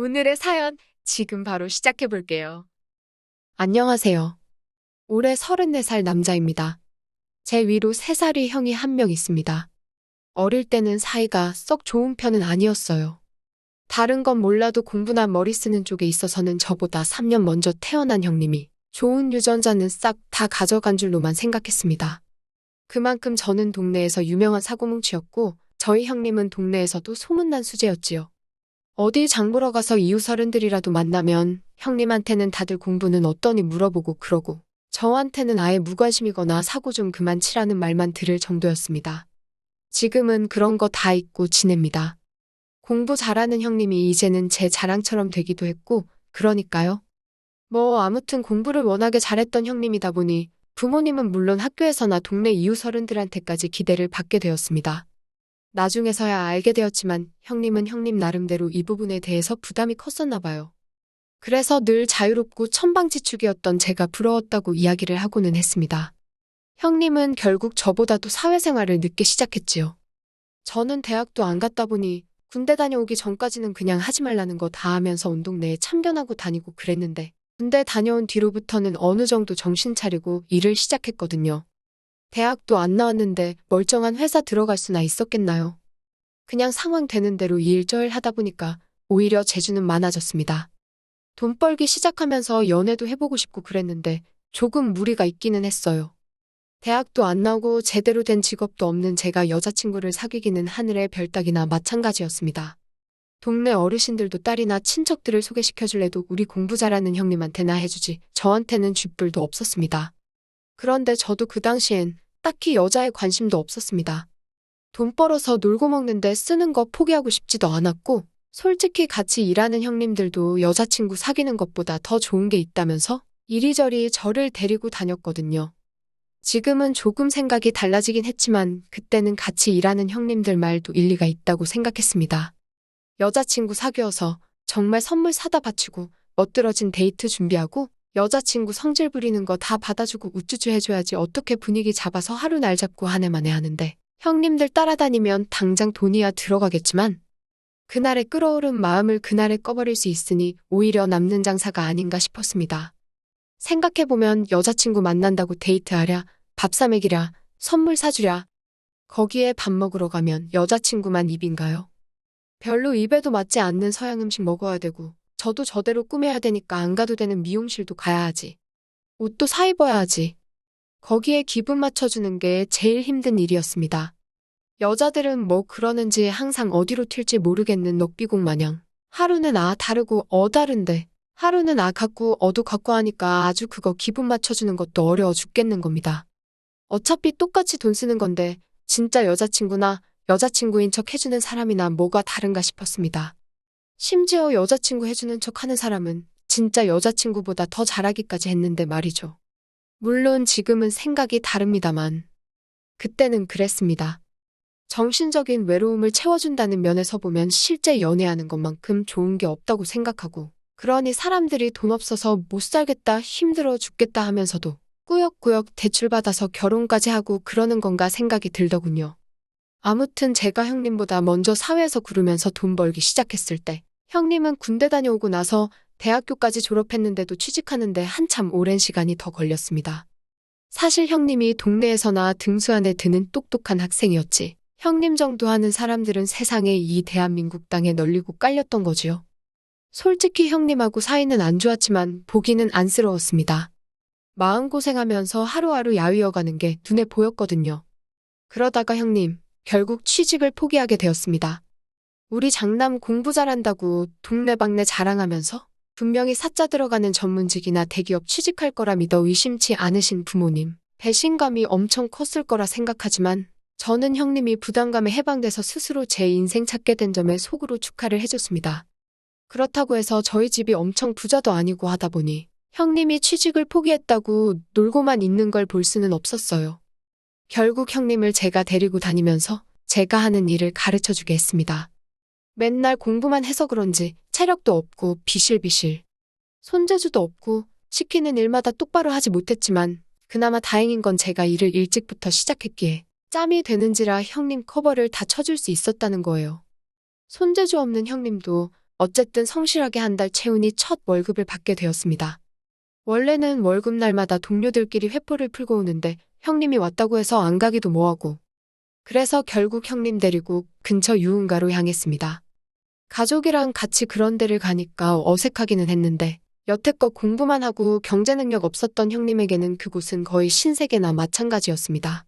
오늘의 사연 지금 바로 시작해 볼게요. 안녕하세요. 올해 34살 남자입니다. 제 위로 3살이 형이 한 명 있습니다. 어릴 때는 사이가 썩 좋은 편은 아니었어요. 다른 건 몰라도 공부나 머리 쓰는 쪽에 있어서는 저보다 3년 먼저 태어난 형님이 좋은 유전자는 싹 다 가져간 줄로만 생각했습니다. 그만큼 저는 동네에서 유명한 사고뭉치였고 저희 형님은 동네에서도 소문난 수재였지요. 어디 장 보러 가서 이웃 어른들이라도 만나면 형님한테는 다들 공부는 어떠니 물어보고 그러고 저한테는 아예 무관심이거나 사고 좀 그만 치라는 말만 들을 정도였습니다. 지금은 그런 거 다 잊고 지냅니다. 공부 잘하는 형님이 이제는 제 자랑처럼 되기도 했고 그러니까요. 아무튼 공부를 워낙에 잘했던 형님이다 보니 부모님은 물론 학교에서나 동네 이웃 어른들한테까지 기대를 받게 되었습니다. 나중에서야 알게 되었지만 형님은 형님 나름대로 이 부분에 대해서 부담이 컸었나 봐요. 그래서 늘 자유롭고 천방지축이었던 제가 부러웠다고 이야기를 하고는 했습니다. 형님은 결국 저보다도 사회생활을 늦게 시작했지요. 저는 대학도 안 갔다 보니 군대 다녀오기 전까지는 그냥 하지 말라는 거 다 하면서 온 동네에 참견하고 다니고 그랬는데 군대 다녀온 뒤로부터는 어느 정도 정신 차리고 일을 시작했거든요. 대학도 안 나왔는데 멀쩡한 회사 들어갈 수나 있었겠나요? 그냥 상황 되는 대로 일절 하다 보니까 오히려 재주는 많아졌습니다. 돈 벌기 시작하면서 연애도 해보고 싶고 그랬는데 조금 무리가 있기는 했어요. 대학도 안 나오고 제대로 된 직업도 없는 제가 여자친구를 사귀기는 하늘의 별 따기나 마찬가지였습니다. 동네 어르신들도 딸이나 친척들을 소개시켜줄래도 우리 공부 잘하는 형님한테나 해주지 저한테는 쥐뿔도 없었습니다. 그런데 저도 그 당시엔 딱히 여자에 관심도 없었습니다. 돈 벌어서 놀고 먹는데 쓰는 거 포기하고 싶지도 않았고 솔직히 같이 일하는 형님들도 여자친구 사귀는 것보다 더 좋은 게 있다면서 이리저리 저를 데리고 다녔거든요. 지금은 조금 생각이 달라지긴 했지만 그때는 같이 일하는 형님들 말도 일리가 있다고 생각했습니다. 여자친구 사귀어서 정말 선물 사다 바치고 멋들어진 데이트 준비하고 여자친구 성질 부리는 거 다 받아주고 우쭈쭈 해줘야지 어떻게 분위기 잡아서 하루 날 잡고 한 해 만에 하는데 형님들 따라다니면 당장 돈이야 들어가겠지만 그날의 끓어오른 마음을 그날에 꺼버릴 수 있으니 오히려 남는 장사가 아닌가 싶었습니다. 생각해보면 여자친구 만난다고 데이트하랴, 밥 사 먹이랴, 선물 사주랴. 거기에 밥 먹으러 가면 여자친구만 입인가요? 별로 입에도 맞지 않는 서양 음식 먹어야 되고 저도 저대로 꾸며야 되니까 안 가도 되는 미용실도 가야 하지. 옷도 사 입어야 하지. 거기에 기분 맞춰주는 게 제일 힘든 일이었습니다. 여자들은 뭐 그러는지 항상 어디로 튈지 모르겠는 넉비공 마냥 하루는 다르고 다른데 하루는 같고 같고 하니까 아주 그거 기분 맞춰주는 것도 어려워 죽겠는 겁니다. 어차피 똑같이 돈 쓰는 건데 진짜 여자친구나 여자친구인 척 해주는 사람이나 뭐가 다른가 싶었습니다. 심지어 여자친구 해주는 척 하는 사람은 진짜 여자친구보다 더 잘하기까지 했는데 말이죠. 물론 지금은 생각이 다릅니다만 그때는 그랬습니다. 정신적인 외로움을 채워준다는 면에서 보면 실제 연애하는 것만큼 좋은 게 없다고 생각하고 그러니 사람들이 돈 없어서 못 살겠다 힘들어 죽겠다 하면서도 꾸역꾸역 대출받아서 결혼까지 하고 그러는 건가 생각이 들더군요. 아무튼 제가 형님보다 먼저 사회에서 구르면서 돈 벌기 시작했을 때 형님은 군대 다녀오고 나서 대학교까지 졸업했는데도 취직하는데 한참 오랜 시간이 더 걸렸습니다. 사실 형님이 동네에서나 등수 안에 드는 똑똑한 학생이었지. 형님 정도 하는 사람들은 세상에 이 대한민국 땅에 널리고 깔렸던 거지요. 솔직히 형님하고 사이는 안 좋았지만 보기는 안쓰러웠습니다. 마음고생하면서 하루하루 야위어가는 게 눈에 보였거든요. 그러다가 형님, 결국 취직을 포기하게 되었습니다. 우리 장남 공부 잘한다고 동네방네 자랑하면서 분명히 사자 들어가는 전문직이나 대기업 취직할 거라 믿어 의심치 않으신 부모님, 배신감이 엄청 컸을 거라 생각하지만 저는 형님이 부담감에 해방돼서 스스로 제 인생 찾게 된 점에 속으로 축하를 해줬습니다. 그렇다고 해서 저희 집이 엄청 부자도 아니고 하다 보니 형님이 취직을 포기했다고 놀고만 있는 걸 볼 수는 없었어요. 결국 형님을 제가 데리고 다니면서 제가 하는 일을 가르쳐주게 했습니다. 맨날 공부만 해서 그런지 체력도 없고 비실비실. 손재주도 없고 시키는 일마다 똑바로 하지 못했지만 그나마 다행인 건 제가 일을 일찍부터 시작했기에 짬이 되는지라 형님 커버를 다 쳐줄 수 있었다는 거예요. 손재주 없는 형님도 어쨌든 성실하게 한 달 채우니 첫 월급을 받게 되었습니다. 원래는 월급날마다 동료들끼리 회포를 풀고 오는데 형님이 왔다고 해서 안 가기도 뭐하고. 그래서 결국 형님 데리고 근처 유흥가로 향했습니다. 가족이랑 같이 그런 데를 가니까 어색하기는 했는데 여태껏 공부만 하고 경제 능력 없었던 형님에게는 그곳은 거의 신세계나 마찬가지였습니다.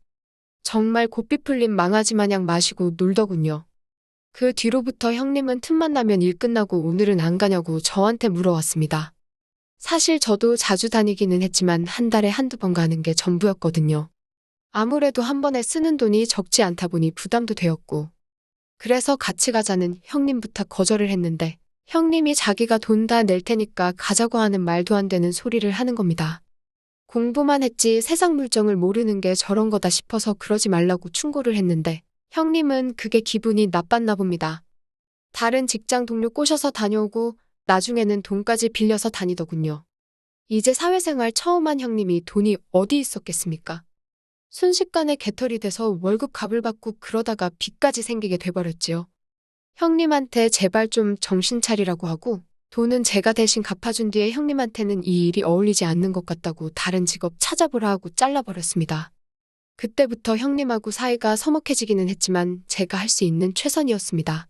정말 고삐 풀린 망아지 마냥 마시고 놀더군요. 그 뒤로부터 형님은 틈만 나면 일 끝나고 오늘은 안 가냐고 저한테 물어왔습니다. 사실 저도 자주 다니기는 했지만 한 달에 한두 번 가는 게 전부였거든요. 아무래도 한 번에 쓰는 돈이 적지 않다 보니 부담도 되었고. 그래서 같이 가자는 형님 부탁 거절을 했는데 형님이 자기가 돈 다 낼 테니까 가자고 하는 말도 안 되는 소리를 하는 겁니다. 공부만 했지 세상 물정을 모르는 게 저런 거다 싶어서 그러지 말라고 충고를 했는데 형님은 그게 기분이 나빴나 봅니다. 다른 직장 동료 꼬셔서 다녀오고 나중에는 돈까지 빌려서 다니더군요. 이제 사회생활 처음 한 형님이 돈이 어디 있었겠습니까? 순식간에 개털이 돼서 월급 값을 받고 그러다가 빚까지 생기게 돼버렸지요. 형님한테 제발 좀 정신 차리라고 하고 돈은 제가 대신 갚아준 뒤에 형님한테는 이 일이 어울리지 않는 것 같다고 다른 직업 찾아보라 하고 잘라버렸습니다. 그때부터 형님하고 사이가 서먹해지기는 했지만 제가 할 수 있는 최선이었습니다.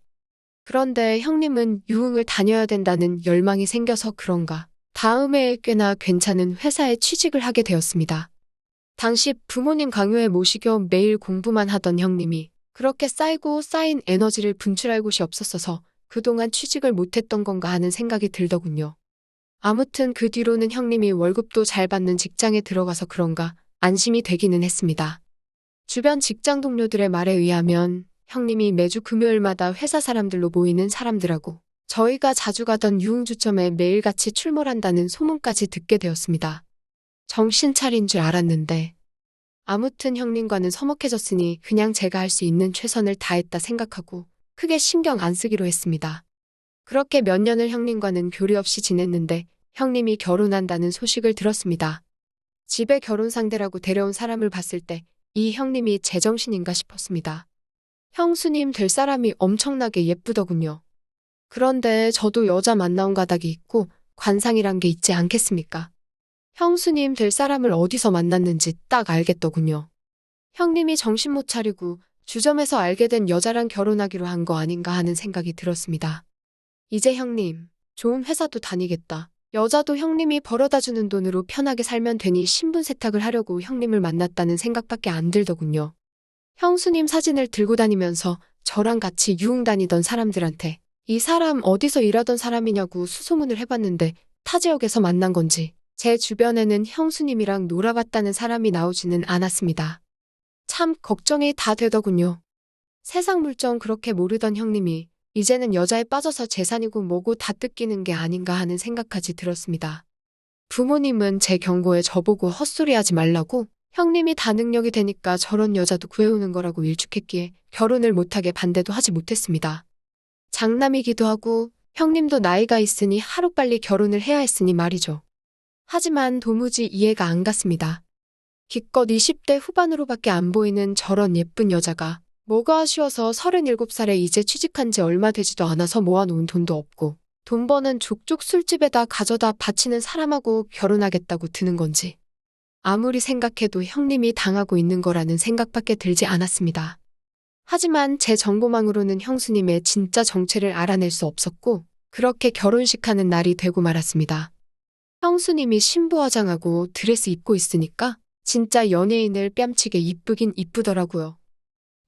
그런데 형님은 유흥을 다녀야 된다는 열망이 생겨서 그런가 다음해에 꽤나 괜찮은 회사에 취직을 하게 되었습니다. 당시 부모님 강요에 못 이겨 매일 공부만 하던 형님이 그렇게 쌓이고 쌓인 에너지를 분출할 곳이 없었어서 그동안 취직을 못했던 건가 하는 생각이 들더군요. 아무튼 그 뒤로는 형님이 월급도 잘 받는 직장에 들어가서 그런가 안심이 되기는 했습니다. 주변 직장 동료들의 말에 의하면 형님이 매주 금요일마다 회사 사람들로 모이는 사람들하고 저희가 자주 가던 유흥주점에 매일같이 출몰한다는 소문까지 듣게 되었습니다. 정신 차린 줄 알았는데 아무튼 형님과는 서먹해졌으니 그냥 제가 할 수 있는 최선을 다했다 생각하고 크게 신경 안 쓰기로 했습니다. 그렇게 몇 년을 형님과는 교리 없이 지냈는데 형님이 결혼한다는 소식을 들었습니다. 집에 결혼 상대라고 데려온 사람을 봤을 때 이 형님이 제정신인가 싶었습니다. 형수님 될 사람이 엄청나게 예쁘더군요. 그런데 저도 여자 만나온 가닥이 있고 관상이란 게 있지 않겠습니까? 형수님 될 사람을 어디서 만났는지 딱 알겠더군요. 형님이 정신 못 차리고 주점에서 알게 된 여자랑 결혼하기로 한 거 아닌가 하는 생각이 들었습니다. 이제 형님, 좋은 회사도 다니겠다. 여자도 형님이 벌어다주는 돈으로 편하게 살면 되니 신분 세탁을 하려고 형님을 만났다는 생각밖에 안 들더군요. 형수님 사진을 들고 다니면서 저랑 같이 유흥 다니던 사람들한테 이 사람 어디서 일하던 사람이냐고 수소문을 해봤는데 타 지역에서 만난 건지 제 주변에는 형수님이랑 놀아봤다는 사람이 나오지는 않았습니다. 참 걱정이 다 되더군요. 세상 물정 그렇게 모르던 형님이 이제는 여자에 빠져서 재산이고 뭐고 다 뜯기는 게 아닌가 하는 생각까지 들었습니다. 부모님은 제 경고에 저보고 헛소리하지 말라고 형님이 다 능력이 되니까 저런 여자도 구해오는 거라고 일축했기에 결혼을 못하게 반대도 하지 못했습니다. 장남이기도 하고 형님도 나이가 있으니 하루빨리 결혼을 해야 했으니 말이죠. 하지만 도무지 이해가 안 갔습니다. 기껏 20대 후반으로밖에 안 보이는 저런 예쁜 여자가 뭐가 아쉬워서 37살에 이제 취직한 지 얼마 되지도 않아서 모아놓은 돈도 없고 돈 버는 족족 술집에다 가져다 바치는 사람하고 결혼하겠다고 드는 건지 아무리 생각해도 형님이 당하고 있는 거라는 생각밖에 들지 않았습니다. 하지만 제 정보망으로는 형수님의 진짜 정체를 알아낼 수 없었고 그렇게 결혼식 하는 날이 되고 말았습니다. 형수님이 신부 화장하고 드레스 입고 있으니까 진짜 연예인을 뺨치게 이쁘긴 이쁘더라고요.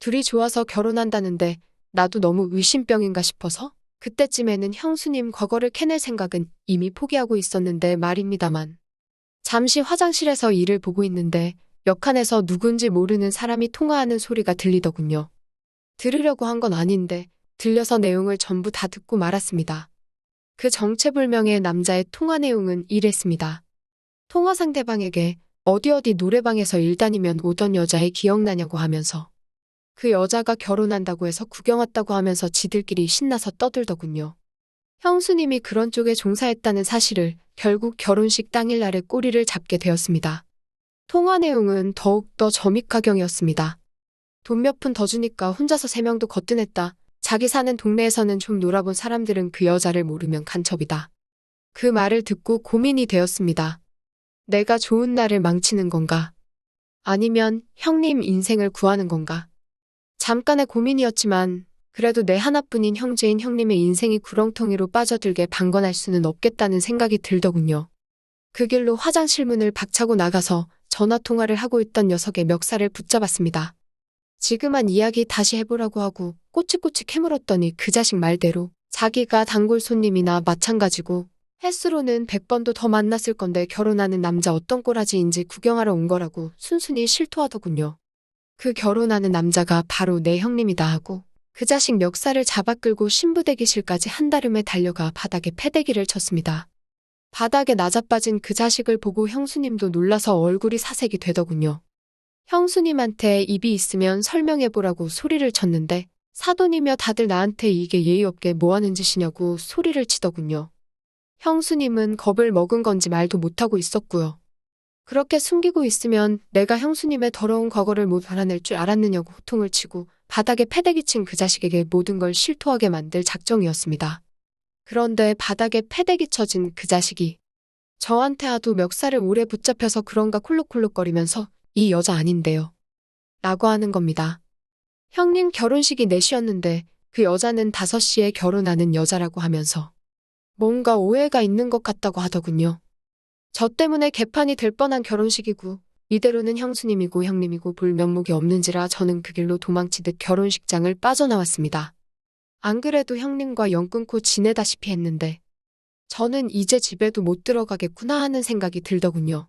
둘이 좋아서 결혼한다는데 나도 너무 의심병인가 싶어서 그때쯤에는 형수님 과거를 캐낼 생각은 이미 포기하고 있었는데 말입니다만. 잠시 화장실에서 일을 보고 있는데 옆칸에서 누군지 모르는 사람이 통화하는 소리가 들리더군요. 들으려고 한 건 아닌데 들려서 내용을 전부 다 듣고 말았습니다. 그 정체불명의 남자의 통화 내용은 이랬습니다. 통화 상대방에게 어디 노래방에서 일 다니면 오던 여자애 기억나냐고 하면서 그 여자가 결혼한다고 해서 구경 왔다고 하면서 지들끼리 신나서 떠들더군요. 형수님이 그런 쪽에 종사했다는 사실을 결국 결혼식 당일날에 꼬리를 잡게 되었습니다. 통화 내용은 더욱더 점입가경이었습니다. 돈 몇 푼 더 주니까 혼자서 3명도 거뜬했다. 자기 사는 동네에서는 좀 놀아본 사람들은 그 여자를 모르면 간첩이다. 그 말을 듣고 고민이 되었습니다. 내가 좋은 날을 망치는 건가? 아니면 형님 인생을 구하는 건가? 잠깐의 고민이었지만 그래도 내 하나뿐인 형제인 형님의 인생이 구렁텅이로 빠져들게 방관할 수는 없겠다는 생각이 들더군요. 그 길로 화장실 문을 박차고 나가서 전화통화를 하고 있던 녀석의 멱살을 붙잡았습니다. 지금한 이야기 다시 해보라고 하고 꼬치꼬치 캐물었더니 그 자식 말대로 자기가 단골 손님이나 마찬가지고 횟수로는 100번도 더 만났을 건데 결혼하는 남자 어떤 꼬라지인지 구경하러 온 거라고 순순히 실토하더군요. 그 결혼하는 남자가 바로 내 형님이다 하고 그 자식 멱살을 잡아 끌고 신부대기실까지 한달음에 달려가 바닥에 패대기를 쳤습니다. 바닥에 낮아빠진 그 자식을 보고 형수님도 놀라서 얼굴이 사색이 되더군요. 형수님한테 입이 있으면 설명해보라고 소리를 쳤는데 사돈이며 다들 나한테 이게 예의 없게 뭐하는 짓이냐고 소리를 치더군요. 형수님은 겁을 먹은 건지 말도 못하고 있었고요. 그렇게 숨기고 있으면 내가 형수님의 더러운 과거를 못 알아낼 줄 알았느냐고 호통을 치고 바닥에 패대기 친 그 자식에게 모든 걸 실토하게 만들 작정이었습니다. 그런데 바닥에 패대기 쳐진 그 자식이 저한테 하도 멱살을 오래 붙잡혀서 그런가 콜록콜록거리면서 이 여자 아닌데요. 라고 하는 겁니다. 형님 결혼식이 4시였는데 그 여자는 5시에 결혼하는 여자라고 하면서 뭔가 오해가 있는 것 같다고 하더군요. 저 때문에 개판이 될 뻔한 결혼식이고 이대로는 형수님이고 형님이고 볼 면목이 없는지라 저는 그 길로 도망치듯 결혼식장을 빠져나왔습니다. 안 그래도 형님과 연 끊고 지내다시피 했는데 저는 이제 집에도 못 들어가겠구나 하는 생각이 들더군요.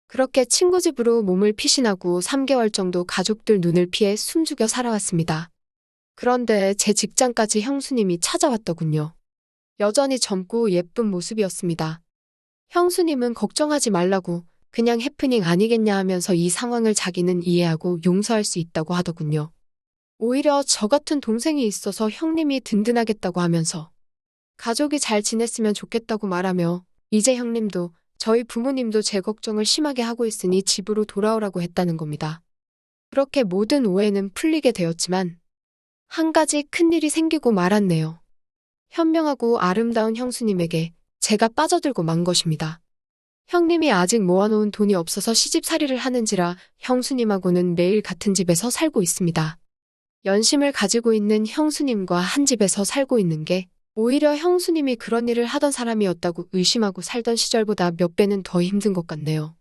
그렇게 친구 집으로 몸을 피신하고 3개월 정도 가족들 눈을 피해 숨죽여 살아왔습니다. 그런데 제 직장까지 형수님이 찾아왔더군요. 여전히 젊고 예쁜 모습이었습니다. 형수님은 걱정하지 말라고 그냥 해프닝 아니겠냐 하면서 이 상황을 자기는 이해하고 용서할 수 있다고 하더군요. 오히려 저 같은 동생이 있어서 형님이 든든하겠다고 하면서 가족이 잘 지냈으면 좋겠다고 말하며 이제 형님도 저희 부모님도 제 걱정을 심하게 하고 있으니 집으로 돌아오라고 했다는 겁니다. 그렇게 모든 오해는 풀리게 되었지만 한 가지 큰일이 생기고 말았네요. 현명하고 아름다운 형수님에게 제가 빠져들고 만 것입니다. 형님이 아직 모아놓은 돈이 없어서 시집살이를 하는지라 형수님하고는 매일 같은 집에서 살고 있습니다. 연심을 가지고 있는 형수님과 한 집에서 살고 있는 게 오히려 형수님이 그런 일을 하던 사람이었다고 의심하고 살던 시절보다 몇 배는 더 힘든 것 같네요.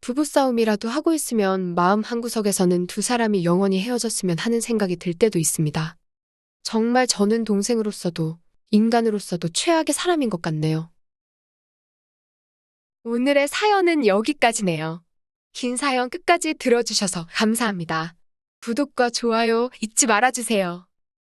부부싸움이라도 하고 있으면 마음 한구석에서는 두 사람이 영원히 헤어졌으면 하는 생각이 들 때도 있습니다. 정말 저는 동생으로서도 인간으로서도 최악의 사람인 것 같네요. 오늘의 사연은 여기까지네요. 긴 사연 끝까지 들어주셔서 감사합니다. 구독과 좋아요 잊지 말아주세요.